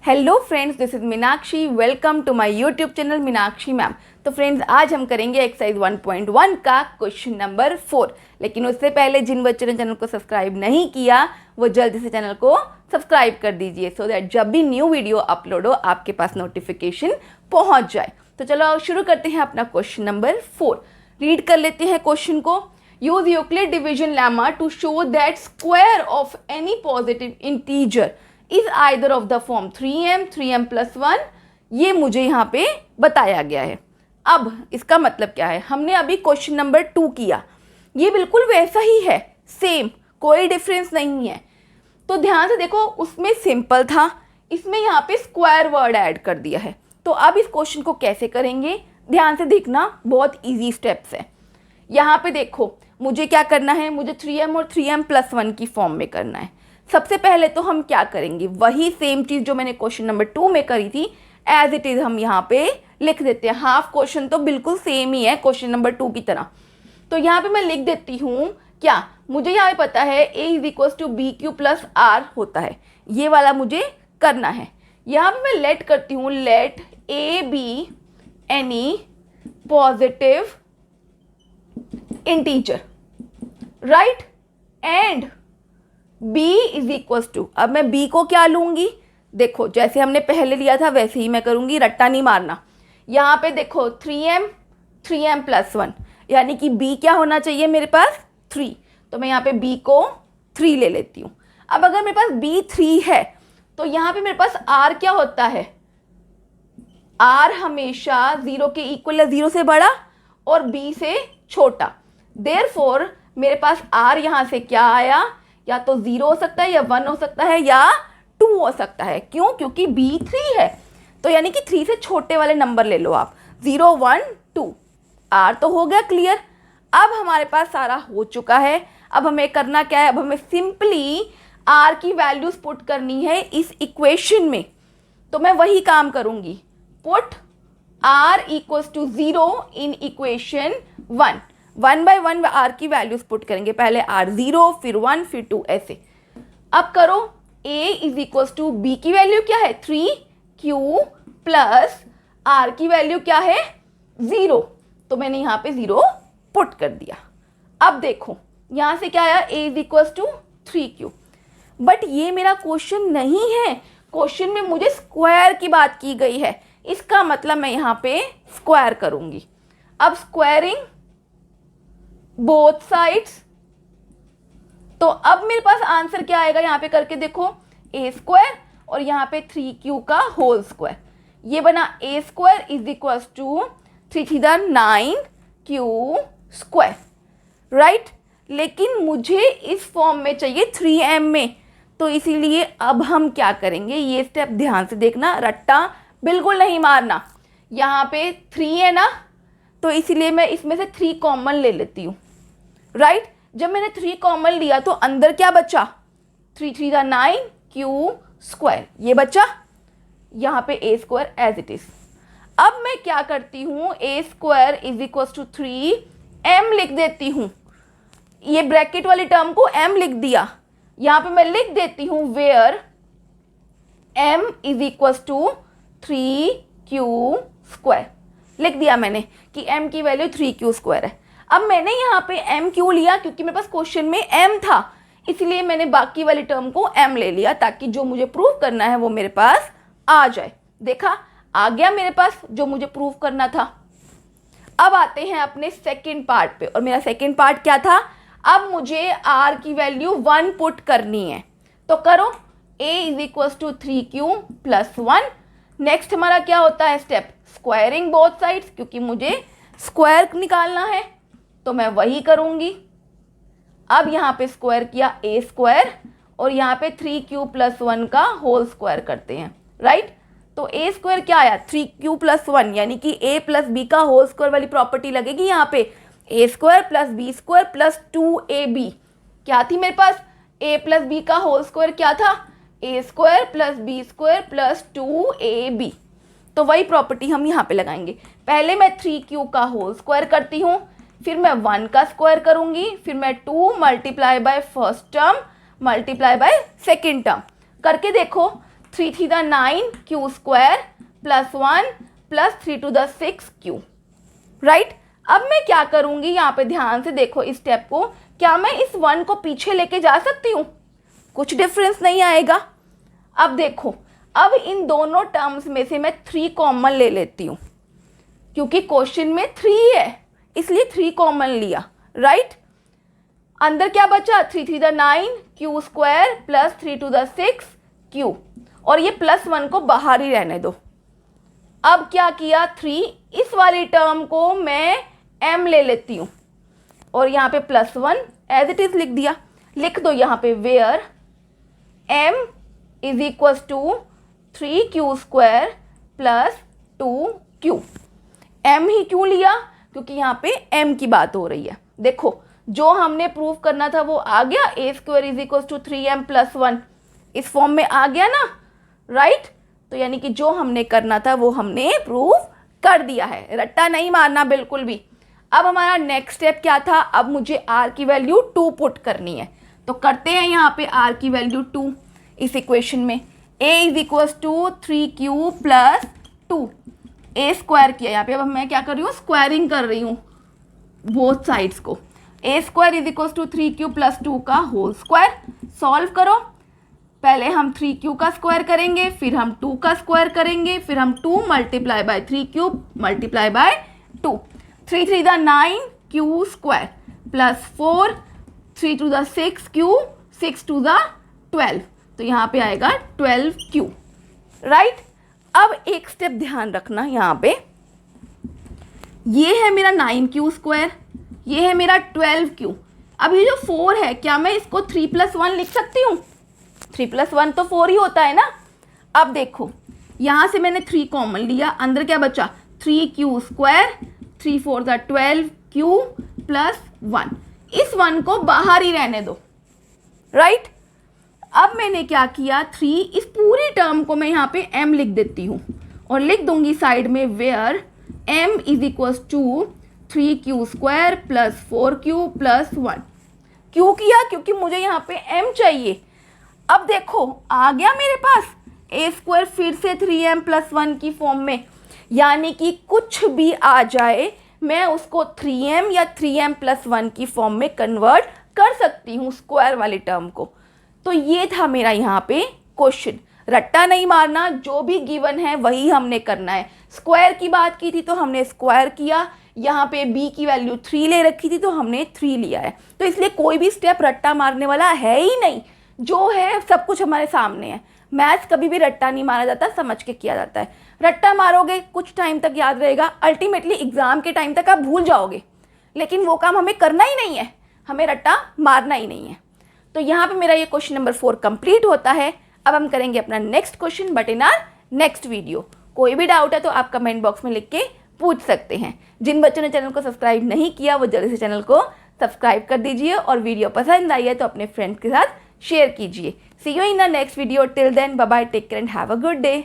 Hello friends, this is Meenakshi. Welcome to my YouTube channel Meenakshi ma'am. तो friends, आज हम करेंगे एक्सरसाइज 1.1 का क्वेश्चन नंबर 4। लेकिन उससे पहले जिन बच्चों ने चैनल को सब्सक्राइब नहीं किया वो जल्दी से चैनल को सब्सक्राइब कर दीजिए, सो दैट जब भी न्यू वीडियो अपलोड हो आपके पास नोटिफिकेशन पहुंच जाए। तो चलो शुरू करते हैं अपना क्वेश्चन नंबर 4। रीड कर लेते हैं क्वेश्चन को। Use Euclid division lemma to show that square of any positive integer is either of the form 3m+1। ये मुझे यहाँ पे बताया गया है। अब इसका मतलब क्या है, हमने अभी क्वेश्चन नंबर 2 किया, ये बिल्कुल वैसा ही है, सेम, कोई डिफरेंस नहीं है। तो ध्यान से देखो, उसमें सिंपल था, इसमें यहाँ पे स्क्वायर वर्ड ऐड कर दिया है। तो अब इस क्वेश्चन को कैसे करेंगे, ध्यान से देखना, बहुत ईजी स्टेप्स है। यहाँ पे देखो, मुझे क्या करना है, मुझे 3m और 3m+1 की फॉर्म में करना है। सबसे पहले तो हम क्या करेंगे, वही सेम चीज़ जो मैंने क्वेश्चन नंबर 2 में करी थी एज इट इज़ हम यहाँ पे लिख देते हैं। हाफ क्वेश्चन तो बिल्कुल सेम ही है क्वेश्चन नंबर 2 की तरह। तो यहाँ पे मैं लिख देती हूँ, क्या मुझे यहाँ पे पता है a=bq+r होता है, ये वाला मुझे करना है। यहाँ पे मैं लेट करती हूँ, let a be any positive integer, right, and b = अब मैं b को क्या लूँगी, देखो जैसे हमने पहले लिया था वैसे ही मैं करूँगी, रट्टा नहीं मारना। यहाँ पे देखो 3m+1 यानी कि b क्या होना चाहिए मेरे पास 3, तो मैं यहाँ पे b को 3 ले लेती हूँ। अब अगर मेरे पास b 3 है तो यहाँ पे मेरे पास r क्या होता है, r हमेशा 0 के इक्वल या 0 से बड़ा और b से छोटा। देयरफॉर मेरे पास r यहाँ से क्या आया, या तो 0 हो सकता है या 1 हो सकता है या 2 हो सकता है। क्यों, क्योंकि b 3 है, तो यानी कि 3 से छोटे वाले नंबर ले लो आप, 0 1 2। r तो हो गया क्लियर। अब हमारे पास सारा हो चुका है। अब हमें करना क्या है, अब हमें सिंपली r की वैल्यूज पुट करनी है इस इक्वेशन में। तो मैं वही काम करूंगी, put r = 0 in equation 1। 1 by 1 r की वैल्यूज पुट करेंगे, पहले r 0 फिर 1 फिर 2 ऐसे। अब करो, a = b की वैल्यू क्या है 3q प्लस r की वैल्यू क्या है 0, तो मैंने यहाँ पे 0 पुट कर दिया। अब देखो यहाँ से क्या आया, a = 3q, बट ये मेरा क्वेश्चन नहीं है, क्वेश्चन में मुझे स्क्वायर की बात की गई है, इसका मतलब मैं यहाँ पे स्क्वायर करूँगी। अब स्क्वायरिंग बोथ साइड्स, तो अब मेरे पास आंसर क्या आएगा, यहाँ पे करके देखो, a² और यहाँ पे 3q का होल स्क्वायर, ये बना a² = 3 × 9q², राइट। लेकिन मुझे इस फॉर्म में चाहिए 3m में, तो इसीलिए अब हम क्या करेंगे, ये स्टेप ध्यान से देखना, रट्टा बिल्कुल नहीं मारना। यहाँ पे 3 है ना, तो इसीलिए मैं इसमें से 3 कॉमन ले लेती हूँ, राइट। जब मैंने 3 कॉमन लिया तो अंदर क्या बचा, 3 × 9q², ये बचा, यहाँ पे a² एज इट इज। अब मैं क्या करती हूँ, a² = 3m लिख देती हूँ, ये ब्रैकेट वाली टर्म को m लिख दिया। यहाँ पे मैं लिख देती हूँ वेयर m = 3q², लिख दिया मैंने कि m की वैल्यू 3q² है। अब मैंने यहाँ पे m क्यों लिया, क्योंकि मेरे पास क्वेश्चन में m था, इसलिए मैंने बाकी वाली टर्म को m ले लिया, ताकि जो मुझे प्रूव करना है वो मेरे पास आ जाए। देखा, आ गया मेरे पास जो मुझे प्रूव करना था। अब आते हैं अपने सेकंड पार्ट पे, और मेरा सेकंड पार्ट क्या था, अब मुझे r की वैल्यू 1 पुट करनी है। तो करो, a = 3q+1। नेक्स्ट हमारा क्या होता है स्टेप, स्क्वायरिंग बोथ साइड्स, क्योंकि मुझे स्क्वायर निकालना है, तो मैं वही करूँगी। अब यहाँ पे स्क्वायर किया a² और यहाँ पे 3q+1 का होल स्क्वायर करते हैं, राइट। तो a² क्या आया 3q+1, यानी कि a + b का होल स्क्वायर वाली प्रॉपर्टी लगेगी यहाँ पे, a² + b² + 2ab। क्या थी मेरे पास, a + b का होल स्क्वायर क्या था, a² + b² + 2ab। तो वही प्रॉपर्टी हम यहाँ पे लगाएंगे। पहले मैं 3q का होल स्क्वायर करती हूँ, फिर मैं 1 का स्क्वायर करूँगी, फिर मैं 2 × फर्स्ट टर्म × सेकेंड टर्म करके देखो, 3 3 the 9 q square plus 1 plus 3 to the 6 q, right. अब मैं क्या करूँगी, यहाँ पे ध्यान से देखो इस स्टेप को, क्या मैं इस 1 को पीछे लेके जा सकती हूँ? कुछ डिफरेंस नहीं आएगा। अब देखो, अब इन दोनों टर्म्स में से मैं 3 कॉमन ले लेती हूँ, क्योंकि क्वेश्चन में 3 है इसलिए 3 कॉमन लिया, राइट। अंदर क्या बचा, 3 3 the 9 q square plus 3 to the 6 q, और ये प्लस 1 को बाहर ही रहने दो। अब क्या किया, 3 इस वाली टर्म को मैं m ले लेती हूँ और यहाँ पे प्लस 1 एज इट इज लिख दिया। लिख दो यहाँ पे where m is equal to 3q square plus 2q। m ही क्यों लिया, क्योंकि यहाँ पे m की बात हो रही है। देखो जो हमने प्रूव करना था वो आ गया, a square is equal to 3m plus 1 इस फॉर्म में आ गया ना, राइट। तो यानी कि जो हमने करना था वो हमने प्रूव कर दिया है, रट्टा नहीं मारना बिल्कुल भी। अब हमारा नेक्स्ट स्टेप क्या था, अब मुझे r की वैल्यू 2 पुट करनी है, तो करते हैं यहाँ पे r की वैल्यू 2 इस इक्वेशन में। a is equal to 3q plus 2, a square किया यहाँ पे, अब मैं क्या कर रही हूँ, स्क्वायरिंग कर रही हूँ बोथ साइड्स को। a square is equal to 3q plus 2 का होल स्क्वायर। सॉल्व करो, पहले हम 3q का स्क्वायर करेंगे, फिर हम 2 का स्क्वायर करेंगे, फिर हम 2 multiply by 3q multiply by 2। 3 3 the 9 q square plus 4 3 to the 6 q 6 to the 12, तो यहाँ पे आएगा 12q, राइट। अब एक स्टेप ध्यान रखना, यहाँ पे ये है मेरा 9q स्क्वायर, ये है मेरा 12q। अब ये जो 4 है, क्या मैं इसको 3 प्लस 1 लिख सकती हूँ? 3 प्लस 1 तो 4 ही होता है ना। अब देखो यहाँ से मैंने 3 कॉमन लिया, अंदर क्या बचा, 3q square 3 4 the 12q plus 1, इस 1 को बाहर ही रहने दो, राइट। अब मैंने क्या किया, 3 इस पूरी टर्म को मैं यहाँ पे m लिख देती हूँ और लिख दूंगी साइड में where m is equal to 3q square plus 4q plus 1। क्यों किया, क्योंकि मुझे यहाँ पे m चाहिए। अब देखो आ गया मेरे पास a स्क्वायर फिर से 3m प्लस 1 की फॉर्म में, यानी कि कुछ भी आ जाए मैं उसको 3m या 3m प्लस 1 की फॉर्म में कन्वर्ट कर सकती हूँ स्क्वायर वाली टर्म को। तो ये था मेरा यहाँ पे क्वेश्चन, रट्टा नहीं मारना, जो भी गिवन है वही हमने करना है। स्क्वायर की बात की थी तो हमने स्क्वायर किया, यहाँ पे b की वैल्यू 3 ले रखी थी तो हमने 3 लिया है, तो इसलिए कोई भी स्टेप रट्टा मारने वाला है ही नहीं, जो है सब कुछ हमारे सामने है। मैथ्स कभी भी रट्टा नहीं मारा जाता, समझ के किया जाता है। रट्टा मारोगे कुछ टाइम तक याद रहेगा, अल्टीमेटली एग्जाम के टाइम तक आप भूल जाओगे, लेकिन वो काम हमें करना ही नहीं है, हमें रट्टा मारना ही नहीं है। तो यहाँ पे मेरा ये क्वेश्चन नंबर 4 कंप्लीट होता है। अब हम करेंगे अपना next question but in are next video. कोई भी डाउट है तो आप कमेंट बॉक्स में लिख के पूछ सकते हैं। जिन बच्चों ने चैनल को सब्सक्राइब नहीं किया वो जल्दी से चैनल को सब्सक्राइब कर दीजिए, और वीडियो पसंद आई है तो अपने फ्रेंड्स के साथ शेयर कीजिए। See you in the next video, till then bye bye, take care and have a good day.